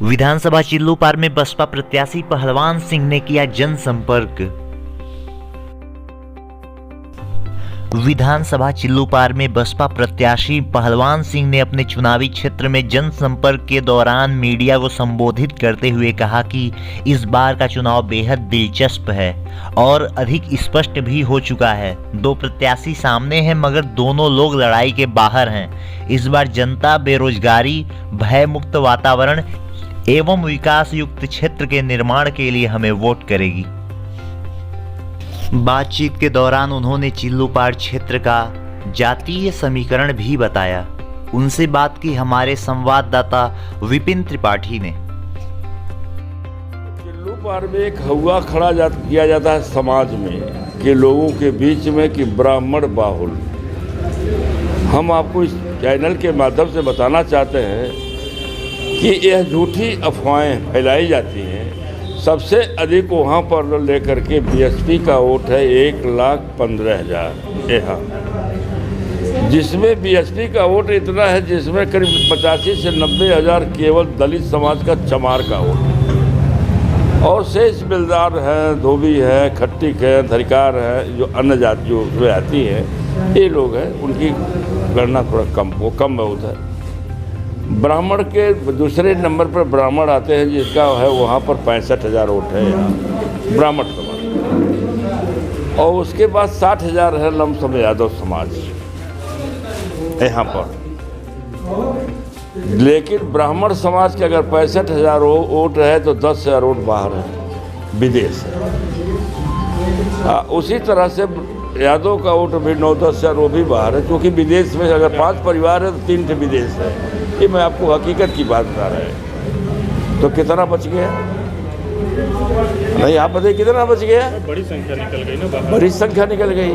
विधानसभा चिल्लूपार में बसपा प्रत्याशी पहलवान सिंह ने किया जनसंपर्क। विधानसभा चिल्लूपार में बसपा प्रत्याशी पहलवान सिंह ने अपने चुनावी क्षेत्र में जनसंपर्क के दौरान मीडिया को संबोधित करते हुए कहा कि इस बार का चुनाव बेहद दिलचस्प है और अधिक स्पष्ट भी हो चुका है। दो प्रत्याशी सामने हैं मगर दोनों लोग लड़ाई के बाहर हैं। इस बार जनता बेरोजगारी, भय मुक्त वातावरण एवं विकास युक्त क्षेत्र के निर्माण के लिए हमें वोट करेगी। बातचीत के दौरान उन्होंने चिल्लूपार क्षेत्र का जातीय समीकरण भी बताया। उनसे बात की हमारे संवाददाता विपिन त्रिपाठी ने। चिल्लूपार में एक हवा खड़ा किया जाता है समाज में कि लोगों के बीच में कि ब्राह्मण बाहुल। हम आपको इस चैनल के माध्यम से बताना चाहते हैं कि यह झूठी अफवाहें फैलाई जाती हैं। सबसे अधिक वहाँ पर लेकर के बीएसपी का वोट है 1,15,000 यहाँ, जिसमें बीएसपी का वोट इतना है जिसमें करीब 85 से 90 हज़ार केवल दलित समाज का चमार का वोट, और शेष बिलदार हैं, धोबी हैं, खट्टिक हैं, धरिकार हैं, जो अन्य जाति जो उसमें आती हैं, ये लोग हैं, उनकी गणना थोड़ा कम बहुत है। ब्राह्मण के दूसरे नंबर पर ब्राह्मण आते हैं जिसका है वहाँ पर 65,000 वोट है यहाँ ब्राह्मण समाज, और उसके बाद 60,000 है लमसम यादव समाज यहाँ पर। लेकिन ब्राह्मण समाज के अगर 65,000 वोट है तो 10,000 वोट बाहर है, विदेश है। उसी तरह से यादव का वोट भी 9-10 हज़ार वो भी बाहर है, क्योंकि विदेश में अगर 5 परिवार है तो 3 विदेश है। ये मैं आपको हकीकत की बात बता रहा है। तो कितना बच गया? नहीं, आप बताइए कितना बच गया? बड़ी संख्या निकल गई ना, बड़ी संख्या निकल गई।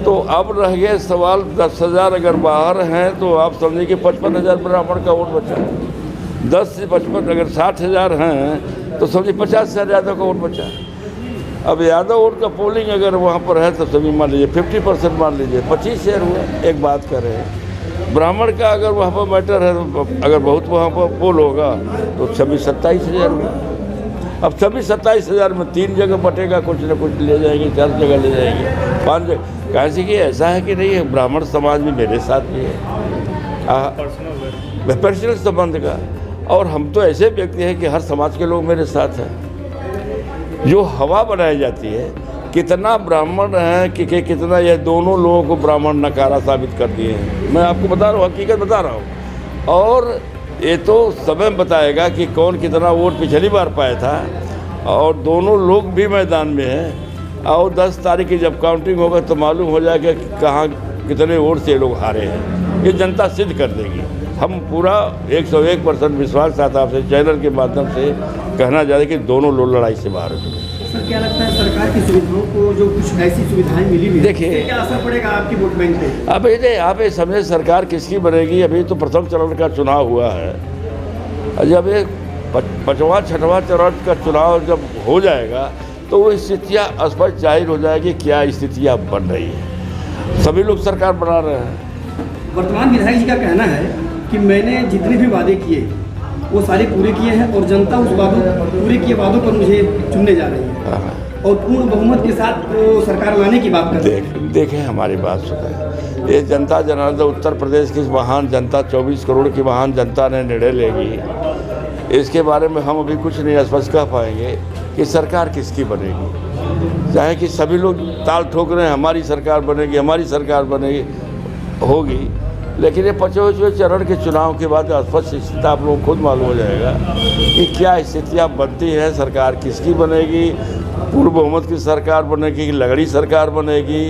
तो अब रह गए सवाल 10,000 अगर बाहर हैं तो आप समझिए कि 55,000 ब्राह्मण का वोट बचा। 10 से 55 अगर 60,000 हैं तो समझिए 50,000 यादव का वोट बचा। अब यादव वोट का पोलिंग अगर वहाँ पर है तो सभी मान लीजिए 50% मान लीजिए 25,000 हुआ। एक बात कर रहे हैं, ब्राह्मण का अगर वहाँ पर मैटर है तो अगर बहुत वहाँ पर पोल होगा तो 26-27 हज़ार हुआ। अब 26-27 हज़ार में 3 जगह बटेगा, कुछ न कुछ ले जाएंगे, 4 जगह ले जाएंगे, 5 जगह। कैसे कि ऐसा है कि नहीं है, ब्राह्मण समाज भी मेरे साथ भी है पर्सनल संबंध का, और हम तो ऐसे व्यक्ति हैं कि हर समाज के लोग मेरे साथ हैं। जो हवा बनाई जाती है कितना ब्राह्मण है कि कितना, यह दोनों लोगों को ब्राह्मण नकारा साबित कर दिए हैं। मैं आपको बता रहा हूँ, हकीकत बता रहा हूँ, और ये तो समय बताएगा कि कौन कितना वोट पिछली बार पाया था, और दोनों लोग भी मैदान में हैं। और 10 तारीख की जब काउंटिंग होगा तो मालूम हो जाएगा कि कहाँ कितने वोट से लोग हारे हैं। ये जनता सिद्ध कर देगी। हम पूरा 101% विश्वास साथ आपसे चैनल के माध्यम से कहना चाहते कि दोनों लोग लड़ाई से बाहर हो चुके। सर, क्या लगता है सरकार की सुविधाओं को, जो कुछ ऐसी सुविधाएं मिली हुई, देखिए क्या असर पड़ेगा आपकी वोट बैंक पे? अब ये आप ये समझे सरकार किसकी बनेगी। अभी तो प्रथम चरण का चुनाव हुआ है। जब ये 5वां 6वां चरण का चुनाव जब हो जाएगा तो वो स्थितियाँ स्पष्ट जाहिर हो जाएगी, क्या स्थितियाँ बन रही है। सभी लोग सरकार बना रहे हैं। वर्तमान विधायक जी का कहना है कि मैंने जितने भी वादे किए वो सारे पूरे किए हैं और जनता उस पूरे किए वादों पर मुझे चुनने जा रही है और पूर्ण बहुमत के साथ वो सरकार लाने की बात कर रही है। देखें हमारी बात सुने, ये जनता जनार्दन उत्तर प्रदेश की महान जनता, 24 करोड़ की महान जनता ने निर्णय लेगी। इसके बारे में हम अभी कुछ नहीं स्पष्ट कह पाएंगे कि सरकार किसकी बनेगी। चाहे कि सभी लोग ताल ठोक रहे हैं हमारी सरकार बनेगी, हमारी सरकार बनेगी, होगी, लेकिन ये 25वें चरण के चुनाव के बाद स्पष्ट स्थिति आप लोगों को खुद मालूम हो जाएगा कि क्या स्थितियाँ बनती हैं, सरकार किसकी बनेगी, पूर्ण बहुमत की सरकार बनेगी कि लगड़ी सरकार बनेगी,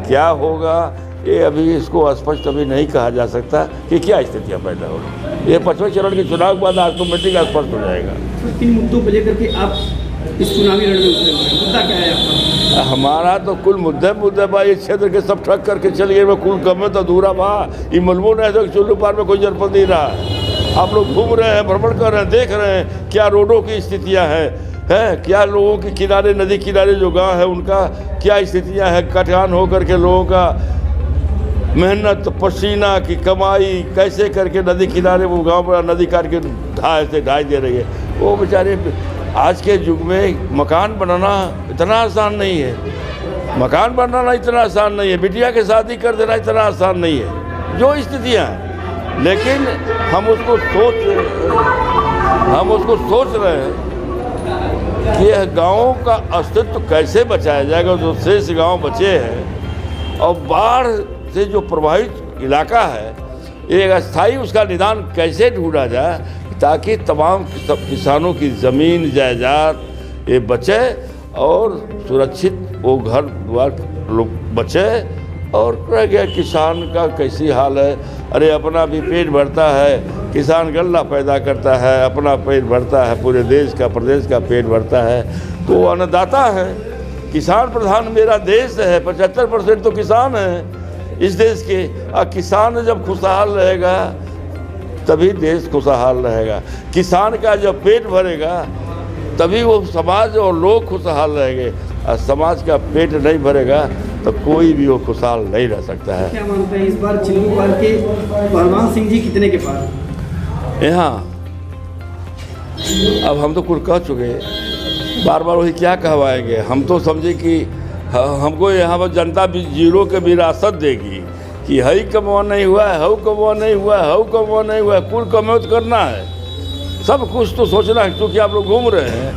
क्या होगा। ये अभी इसको स्पष्ट अभी नहीं कहा जा सकता कि क्या स्थितियाँ पैदा होगी। ये 25वें चरण के चुनाव के बाद ऑटोमेटिक स्पष्ट हो जाएगा। 3 मुद्दों को लेकर के आप इस चुनावी रण में उतरे हुए हैं, मुद्दा क्या है आपका? हमारा तो कुल मुद्दे बा, इस क्षेत्र के सब ठक करके चल गए। कुल कम तो अधूरा बा, ये मालूम नहीं तो चिल्लूपार में कोई जनपद नहीं रहा। आप लोग घूम रहे हैं, भ्रमण कर रहे हैं, देख रहे हैं क्या रोडों की स्थितियाँ हैं, क्या लोगों के किनारे, नदी किनारे जो गाँव है उनका क्या स्थितियाँ हैं, कटान होकर के लोगों का मेहनत पसीना की कमाई कैसे करके नदी किनारे वो गांव बड़ा नदी काट के ढाई दे रही है। वो बेचारे आज के युग में मकान बनाना इतना आसान नहीं है, मकान बनाना इतना आसान नहीं है, बिटिया के शादी कर देना इतना आसान नहीं है, जो स्थितियाँ हैं। लेकिन हम उसको सोच रहे हैं कि यह गाँव का अस्तित्व कैसे बचाया जाएगा, जो शेष गाँव बचे हैं और बाढ़ से जो प्रभावित इलाका है, एक अस्थायी उसका निदान कैसे ढूंढा जाए ताकि तमाम किसानों की ज़मीन जायदाद ये बचे और सुरक्षित वो घर द्वार लोग बचे। और रह गया किसान का कैसी हाल है, अरे अपना भी पेट भरता है, किसान गल्ला पैदा करता है, अपना पेट भरता है, पूरे देश का प्रदेश का पेट भरता है, तो वो अन्नदाता है। किसान प्रधान मेरा देश है, 75% तो किसान है इस देश के। और किसान जब खुशहाल रहेगा तभी देश खुशहाल रहेगा, किसान का जब पेट भरेगा तभी वो समाज और लोग खुशहाल रहेंगे। और समाज का पेट नहीं भरेगा तो कोई भी वो खुशहाल नहीं रह सकता है। क्या मानते हैं इस बार चिल्लू पार के पहलवान सिंह जी कितने के पार? यहाँ अब हम तो कुछ कह चुके, बार बार वही क्या कहवाएंगे। हम तो समझे कि हमको यहाँ पर जनता भी जीरो के विरासत देगी कि हई कमवा नहीं हुआ है, हऊ कमवा नहीं हुआ है, हऊ कमवा नहीं हुआ है, कुल कमौत करना है, सब कुछ तो सोचना है। क्योंकि आप लोग घूम रहे हैं,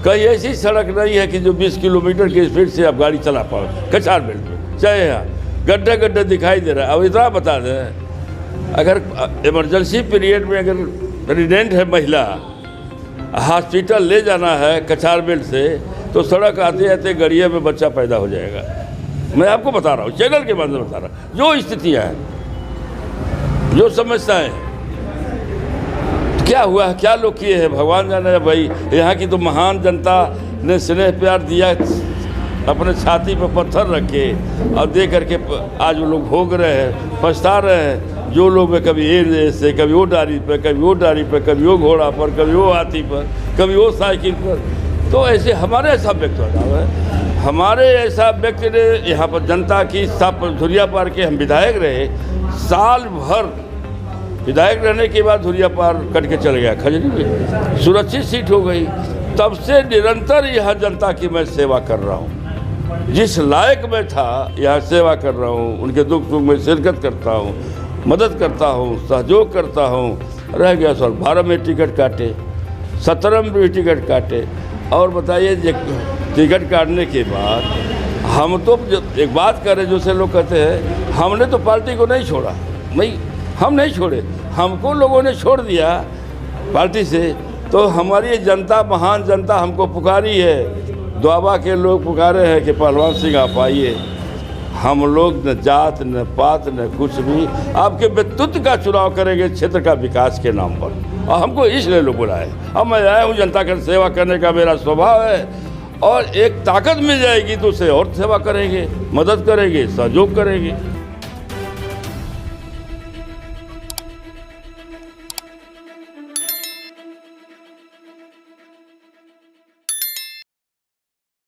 कहीं ऐसी सड़क नहीं है कि जो 20 किलोमीटर की स्पीड से आप गाड़ी चला पाओ कछार बेल्ट में, चाहे यहाँ गड्ढे गड्ढे दिखाई दे रहा है। अब इतना बता दें, अगर इमरजेंसी पीरियड में अगर प्रेग्नेंट है महिला, हॉस्पिटल ले जाना है कछार बेल्ट से, तो सड़क आते आते गड़िया में बच्चा पैदा हो जाएगा। मैं आपको बता रहा हूँ, चैनल के माध्यम से बता रहा हूँ जो स्थितियाँ हैं, जो समस्याएँ हैं। क्या हुआ है, क्या लोग किए हैं, भगवान जाने भाई। यहाँ की तो महान जनता ने स्नेह प्यार दिया, अपने छाती पर पत्थर रखे और दे करके आज वो लोग भोग रहे हैं, पछता रहे हैं। जो लोग में कभी ये रेस से, कभी वो डारी पर, कभी वो डारी पर, कभी वो घोड़ा पर, कभी वो हाथी पर, कभी वो साइकिल पर। तो ऐसे हमारे ऐसा व्यक्ति है, हमारे ऐसा व्यक्ति ने यहाँ पर जनता की धुरिया पार के हम विधायक रहे, साल भर विधायक रहने के बाद धुरिया पार कट के चल गया खजरी में, सुरक्षित सीट हो गई। तब से निरंतर यहाँ जनता की मैं सेवा कर रहा हूँ, जिस लायक मैं था यहाँ सेवा कर रहा हूँ, उनके दुख सुख में शिरकत करता हूँ, मदद करता हूँ, सहयोग करता हूँ। रह गया सर 12 में टिकट काटे, 17 में भी टिकट काटे। और बताइए टिकट काटने के बाद हम तो एक बात करें, जो से लोग कहते हैं हमने तो पार्टी को नहीं छोड़ा, नहीं हम नहीं छोड़े, हमको लोगों ने छोड़ दिया पार्टी से। तो हमारी जनता, महान जनता हमको पुकारी है, द्वाबा के लोग पुकारे हैं कि पहलवान सिंह आप आइए। हम लोग न जात न पात न कुछ भी, आपके व्यक्तित्व का चुनाव करेंगे क्षेत्र का विकास के नाम पर, और हमको इसलिए लोग बुलाए। अब मैं आया हूँ, जनता की सेवा करने का मेरा स्वभाव है, और एक ताकत मिल जाएगी तो उसे और सेवा करेंगे, मदद करेंगे, सहयोग करेंगे।